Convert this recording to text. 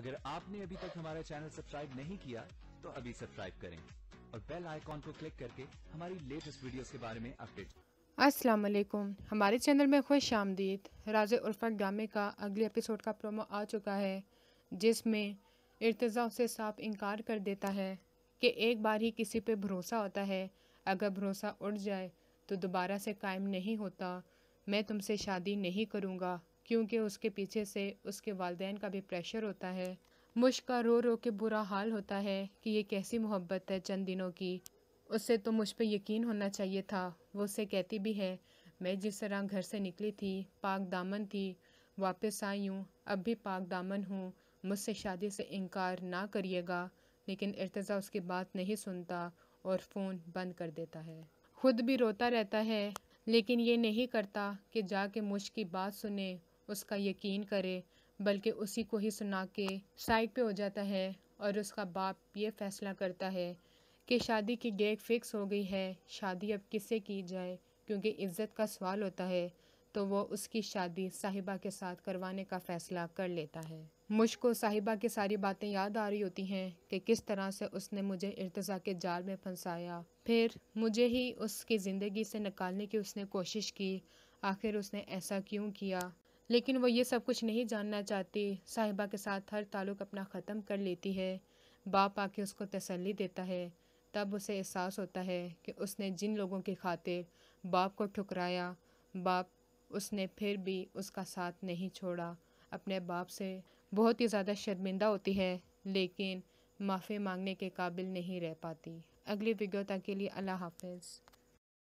اگر آپ نے ابھی تک ہمارا چینل سبسکرائب نہیں کیا تو ابھی سبسکرائب کریں اور بیل آئیکن کو کلک کر کے ہماری لیٹسٹ ویڈیوز کے بارے میں اپڈیٹ۔ السلام علیکم، ہمارے چینل میں خوش آمدید۔ راز الفت ڈرامے کا اگلے ایپیسوڈ کا پرومو آ چکا ہے، جس میں ارتضیٰ اسے صاف انکار کر دیتا ہے کہ ایک بار ہی کسی پہ بھروسہ ہوتا ہے، اگر بھروسہ اٹھ جائے تو دوبارہ سے قائم نہیں ہوتا۔ میں تم سے شادی نہیں کروں گا، کیونکہ اس کے پیچھے سے اس کے والدین کا بھی پریشر ہوتا ہے۔ مشک کا رو رو کے برا حال ہوتا ہے کہ یہ کیسی محبت ہے چند دنوں کی، اس سے تو مجھ پہ یقین ہونا چاہیے تھا۔ وہ اسے کہتی بھی ہے، میں جس طرح گھر سے نکلی تھی پاک دامن تھی، واپس آئی ہوں اب بھی پاک دامن ہوں، مجھ سے شادی سے انکار نہ کریے گا۔ لیکن ارتضیٰ اس کی بات نہیں سنتا اور فون بند کر دیتا ہے۔ خود بھی روتا رہتا ہے، لیکن یہ نہیں کرتا کہ جا کے مشک کی بات سنے، اس کا یقین کرے، بلکہ اسی کو ہی سنا کے سائڈ پہ ہو جاتا ہے۔ اور اس کا باپ یہ فیصلہ کرتا ہے کہ شادی کی ڈیٹ فکس ہو گئی ہے، شادی اب کس سے کی جائے، کیونکہ عزت کا سوال ہوتا ہے، تو وہ اس کی شادی صاحبہ کے ساتھ کروانے کا فیصلہ کر لیتا ہے۔ مجھ کو صاحبہ کی ساری باتیں یاد آ رہی ہوتی ہیں کہ کس طرح سے اس نے مجھے ارتضیٰ کے جال میں پھنسایا، پھر مجھے ہی اس کی زندگی سے نکالنے کی اس نے کوشش کی، آخر اس نے ایسا کیوں کیا۔ لیکن وہ یہ سب کچھ نہیں جاننا چاہتی، صاحبہ کے ساتھ ہر تعلق اپنا ختم کر لیتی ہے۔ باپ آ کے اس کو تسلی دیتا ہے، تب اسے احساس ہوتا ہے کہ اس نے جن لوگوں کی خاطر باپ کو ٹھکرایا، باپ اس نے پھر بھی اس کا ساتھ نہیں چھوڑا۔ اپنے باپ سے بہت ہی زیادہ شرمندہ ہوتی ہے، لیکن معافی مانگنے کے قابل نہیں رہ پاتی۔ اگلی ویڈیو تک کے لیے اللہ حافظ۔